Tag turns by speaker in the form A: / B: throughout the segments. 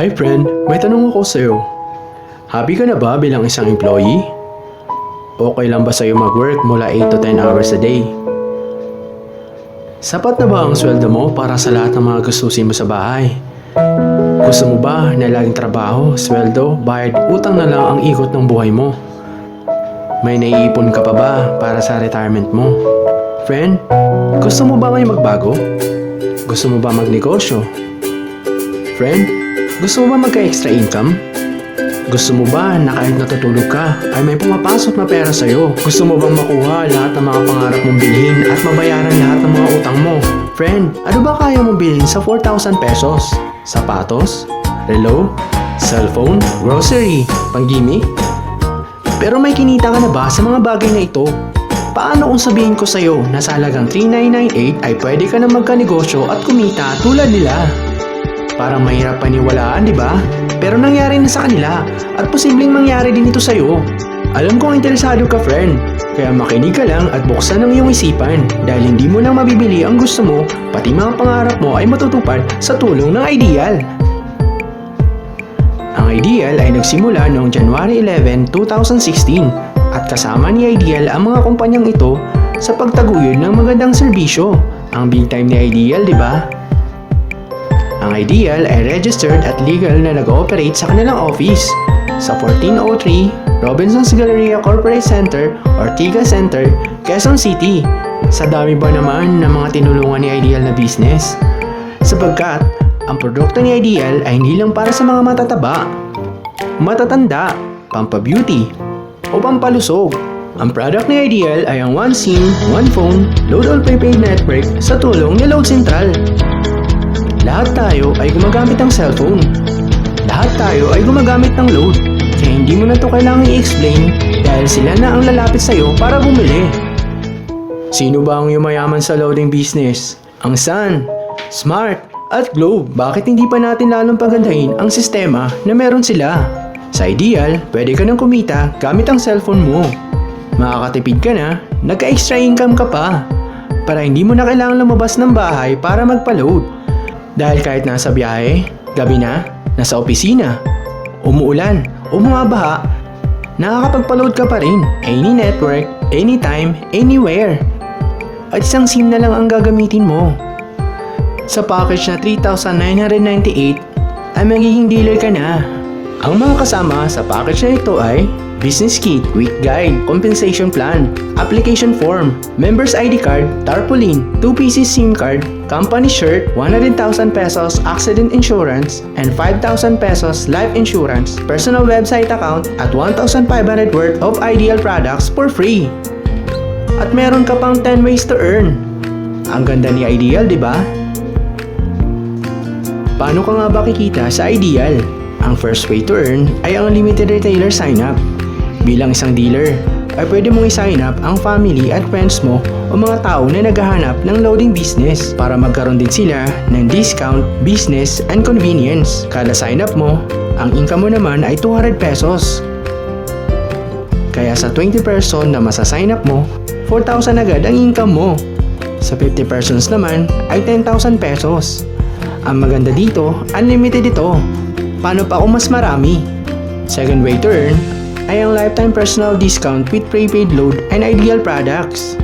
A: Hi friend, may tanong ako sa'yo. Happy ka na ba bilang isang employee? Okay lang ba sa'yo mag-work mula 8 to 10 hours a day? Sapat na ba ang sweldo mo para sa lahat ng mga gustusin mo sa bahay? Gusto mo ba na laging trabaho, sweldo, bayad, utang na lang ang ikot ng buhay mo? May naiipon ka pa ba para sa retirement mo? Friend, gusto mo ba ngayon magbago? Gusto mo ba magnegosyo? Friend, gusto mo ba magka-extra income? Gusto mo ba na kahit natutulog ka ay may pumapasok na pera sa'yo? Gusto mo bang makuha lahat ng mga pangarap mong bilhin at mabayaran lahat ng mga utang mo? Friend, ano ba kaya mong bilhin sa 4,000 pesos? Sapatos? Relo? Cellphone? Grocery? Panggimik? Pero may kinita ka na ba sa mga bagay na ito? Paano kung sabihin ko sa'yo na sa halagang 3,998 ay pwede ka na magka-negosyo at kumita tulad nila? Parang mahirap paniwalaan, di ba? Pero nangyari na sa kanila at posibleng mangyari din ito sa'yo. Alam kong interesado ka, friend. Kaya makinig ka lang at buksan ang iyong isipan dahil hindi mo lang mabibili ang gusto mo, pati mga pangarap mo ay matutupad sa tulong ng Ideal. Ang Ideal ay nagsimula noong January 11, 2016 at kasama ni Ideal ang mga kumpanyang ito sa pagtaguyod ng magandang serbisyo. Ang big time ni Ideal, di ba? Ang Ideal ay registered at legal na nag-ooperate sa kanilang office sa 1403 Robinson's Galleria Corporate Center, Ortigas Center, Quezon City. Sa dami ba naman ng mga tinulungan ni Ideal na business? Sapagkat ang produkto ni Ideal ay hindi lang para sa mga matataba, matatanda, pampabeauty, o pampalusog. Ang product ni Ideal ay ang One SIM, One Phone, Load All Prepaid Network sa tulong ni Load Central. Lahat tayo ay gumagamit ng cellphone. Lahat tayo ay gumagamit ng load. Kaya hindi mo na ito kailangang i-explain dahil sila na ang lalapit sa'yo para bumili. Sino ba ang yumayaman sa loading business? Ang Sun, Smart, at Globe. Bakit hindi pa natin lalong pagandahin ang sistema na meron sila? Sa Ideal, pwede ka nang kumita gamit ang cellphone mo. Makakatipid ka na, nagka-extra income ka pa. Para hindi mo na kailangang lumabas ng bahay para magpa-load. Dahil kahit nasa biyahe, gabi na, nasa opisina, umuulan, o bumabaha, nakakapagpa-load ka pa rin. Any network, anytime, anywhere. At isang SIM na lang ang gagamitin mo. Sa package na 3,998 ay magiging dealer ka na. Ang mga kasama sa package na ito ay Business Kit, Quick Guide, Compensation Plan, Application Form, Members ID Card, Tarpaulin, 2 pieces SIM Card, Company Shirt, 100,000 pesos Accident Insurance, and 5,000 pesos Life Insurance, Personal Website Account, at 1,500 worth of Ideal products for free. At meron ka pang 10 ways to earn. Ang ganda ni Ideal, di ba? Paano ka nga ba kikita sa Ideal? Ang first way to earn ay ang limited retailer sign-up. Bilang isang dealer, ay pwede mong i-sign up ang family at friends mo o mga tao na naghahanap ng loading business para magkaroon din sila ng discount, business, and convenience. Kada sign up mo, ang income mo naman ay 200 pesos. Kaya sa 20 person na masa-sign up mo, 4,000 agad ang income mo. Sa 50 persons naman ay 10,000 pesos. Ang maganda dito, unlimited ito. Paano pa kung mas marami? Second way to earn ay ang lifetime personal discount with prepaid load and Ideal products.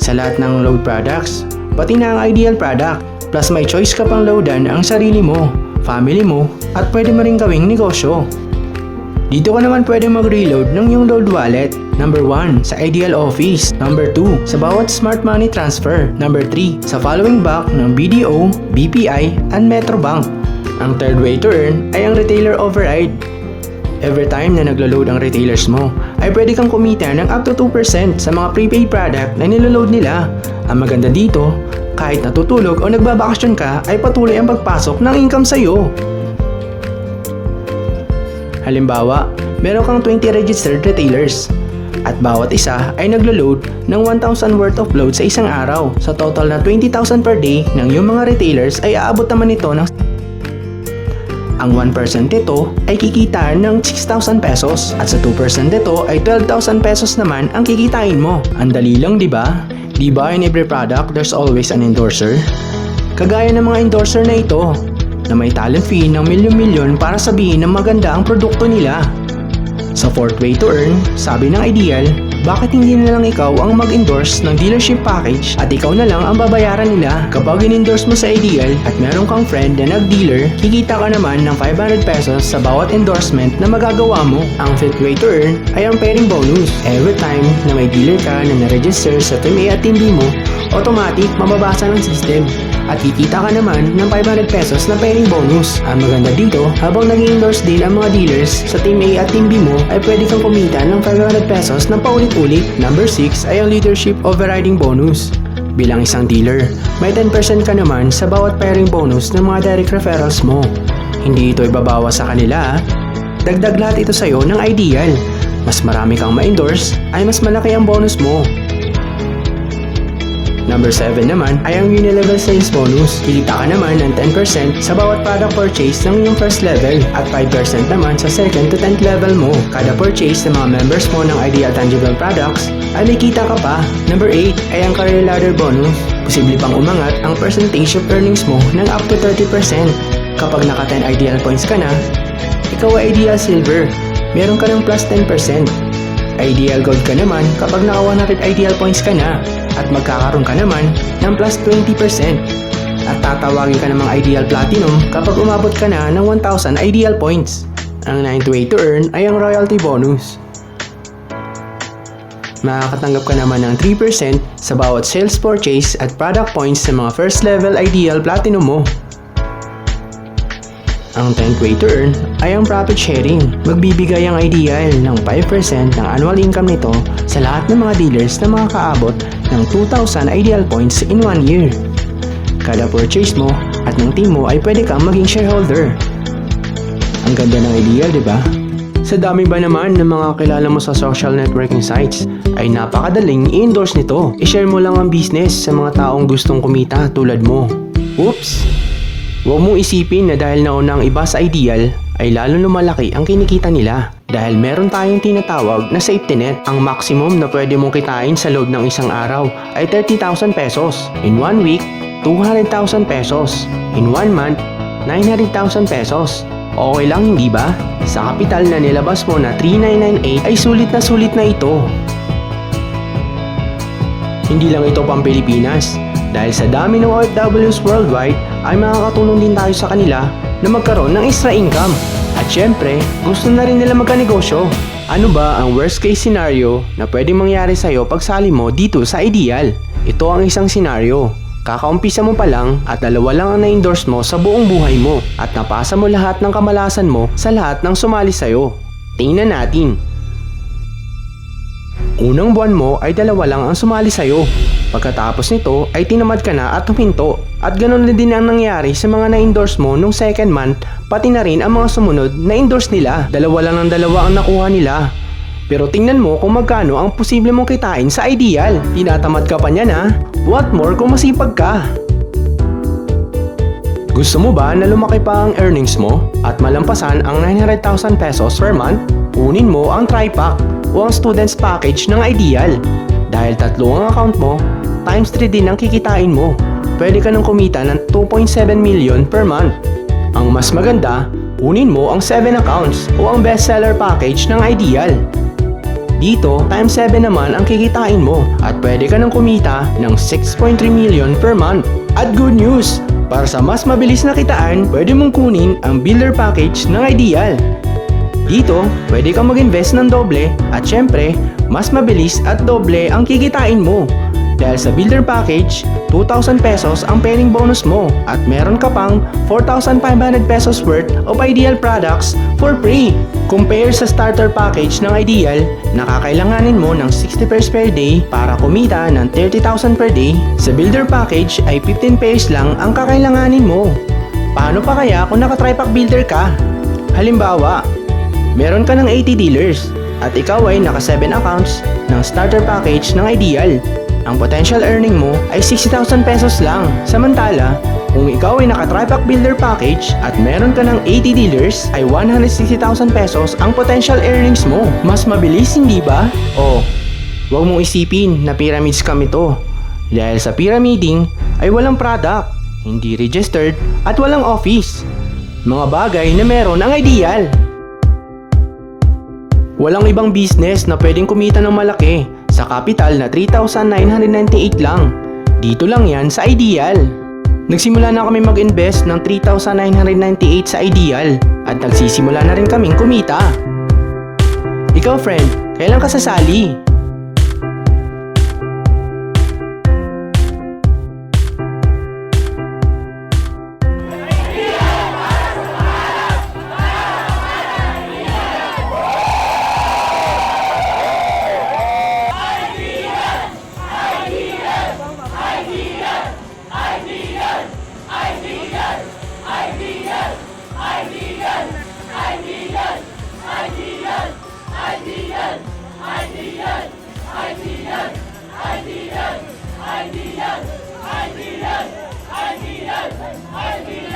A: Sa lahat ng load products, pati na ang Ideal product, plus may choice ka pang loadan ang sarili mo, family mo, at pwede mo rin gawing negosyo. Dito ka naman pwede mag-reload ng iyong load wallet. Number 1, sa Ideal Office. Number 2, sa bawat smart money transfer. Number 3, sa following bank ng BDO, BPI, and Metrobank. Ang third way to earn ay ang retailer override. Every time na naglo-load ang retailers mo, ay pwede kang kumita ng up to 2% sa mga prepaid product na niloload nila. Ang maganda dito, kahit natutulog o nagbabakasyon ka, ay patuloy ang pagpasok ng income sa'yo. Halimbawa, meron kang 20 registered retailers at bawat isa ay naglo-load ng 1,000 worth of load sa isang araw. Sa total na 20,000 per day ng iyong mga retailers ay aabot naman ito ng ang 1% nito ay kikitain ng 6,000 pesos at sa 2% nito ay 12,000 pesos naman ang kikitain mo. Ang dali lang, di ba? Di ba in every product there's always an endorser? Kagaya ng mga endorser na ito, na may talent fee ng milyon-milyon para sabihin na maganda ang produkto nila. Sa fourth way to earn, sabi ng Ideal, bakit hindi na lang ikaw ang mag-endorse ng dealership package at ikaw na lang ang babayaran nila? Kapag in-endorse mo sa Ideal at meron kang friend na nag-dealer, kikita ka naman ng 500 pesos sa bawat endorsement na magagawa mo. Ang fifth way to earn ay ang pairing bonus. Every time na may dealer ka na na-register sa Team A at Team B mo, automatic mababasa ng system at kikita ka naman ng 500 pesos na pairing bonus. Ang maganda dito, habang nag-endorse din ang mga dealers sa Team A at Team B mo, ay pwede kang kumita ng 500 pesos na paulit-ulit. Number 6 ay ang leadership overriding bonus. Bilang isang dealer, may 10% ka naman sa bawat pairing bonus ng mga direct referrals mo. Hindi ito ibabawas sa kanila. Dagdag lahat ito sa'yo ng Ideal. Mas marami kang ma-endorse, ay mas malaki ang bonus mo. Number 7 naman ay ang unilevel sales bonus. Kikita ka naman ng 10% sa bawat product purchase ng iyong first level at 5% naman sa second to 10th level mo. Kada purchase ng mga members mo ng Ideal Tangible Products ay may kita ka pa. Number 8 ay ang career ladder bonus. Posible pang umangat ang percentage of earnings mo ng up to 30%. Kapag naka 10 Ideal points ka na, ikaw ay Ideal Silver. Meron ka ng plus 10%. Ideal Gold ka naman kapag naka 100 Ideal points ka na at magkakaroon ka naman ng plus 20%. At tatawagin ka namang Ideal Platinum kapag umabot ka na ng 1,000 Ideal points. Ang 9th way to earn ay ang royalty bonus. Makakatanggap ka naman ng 3% sa bawat sales purchase at product points sa mga first level Ideal Platinum mo. Ang 10th way to earn ay ang profit sharing. Magbibigay ang Ideal ng 5% ng annual income nito sa lahat ng mga dealers na makakaabot ng 2,000 Ideal points in 1 year. Kada purchase mo at ng team mo ay pwede kang maging shareholder. Ang ganda ng Ideal, di ba? Sa dami ba naman ng mga kilala mo sa social networking sites, ay napakadaling i-endorse nito. I-share mo lang ang business sa mga taong gustong kumita tulad mo. Oops! Huwag mong isipin na dahil nauna ang iba sa Ideal, ay lalo lumalaki ang kinikita nila. Dahil meron tayong tinatawag na safety net. Ang maximum na pwede mong kitain sa loob ng isang araw ay 30,000 pesos. In 1 week, 200,000 pesos. In 1 month, 900,000 pesos. Okay lang, hindi ba? Sa kapital na nilabas mo na 3,998 ay sulit na ito. Hindi lang ito pang Pilipinas. Dahil sa dami ng OFWs worldwide, ay makakatulong din tayo sa kanila na magkaroon ng extra income. At syempre, gusto na rin nila magkanegosyo. Ano ba ang worst case scenario na pwedeng mangyari sa'yo pag sali mo dito sa Ideal? Ito ang isang scenario. Kakaumpisa mo pa lang at 2 lang ang na-endorse mo sa buong buhay mo at napasa mo lahat ng kamalasan mo sa lahat ng sumali sa'yo. Tingnan natin. Unang buwan mo ay 2 lang ang sumali sa'yo. Pagkatapos nito ay tinamad ka na at huminto. At ganun na din ang nangyari sa mga na-endorse mo nung second month, pati na rin ang mga sumunod na endorse nila. 2 lang ng 2 ang nakuha nila. Pero tingnan mo kung magkano ang posible mong kitain sa Ideal. Tinatamad ka pa niyan ha? What more kung masipag ka? Gusto mo ba na lumaki pa ang earnings mo at malampasan ang 900,000 pesos per month? Kunin mo ang TriPack o ang Students Package ng Ideal. Dahil 3 ang account mo, times 3 din ang kikitain mo. Pwede ka nang kumita ng 2.7 million per month. Ang mas maganda, kunin mo ang 7 accounts o ang bestseller package ng Ideal. Dito, times 7 naman ang kikitain mo at pwede ka nang kumita ng 6.3 million per month. At good news! Para sa mas mabilis na kitaan, pwede mong kunin ang builder package ng Ideal. Dito, pwede kang mag-invest ng doble at syempre, mas mabilis at doble ang kikitain mo. Dahil sa builder package, 2,000 pesos ang pairing bonus mo at meron ka pang 4,500 pesos worth of Ideal products for free. Compare sa starter package ng Ideal, nakakailanganin mo ng 60 pairs per day para kumita ng 30,000 per day. Sa builder package ay 15 pairs lang ang kakailanganin mo. Paano pa kaya kung naka-TriPack builder ka? Halimbawa, meron ka ng 80 dealers at ikaw ay naka 7 accounts ng starter package ng Ideal. Ang potential earning mo ay 60,000 pesos lang. Samantala, kung ikaw ay naka TriPack builder package at meron ka ng 80 dealers ay 160,000 pesos ang potential earnings mo. Mas mabilis, hindi ba? O, huwag mong isipin na pyramid scam ito. Dahil sa pyramiding ay walang product, hindi registered at walang office. Mga bagay na meron ang Ideal. Walang ibang business na pwedeng kumita ng malaki sa capital na 3,998 lang. Dito lang yan sa Ideal. Nagsimula na kami mag-invest ng 3,998 sa Ideal at nagsisimula na rin kaming kumita. Ikaw friend, kailan ka sasali?
B: Ideal!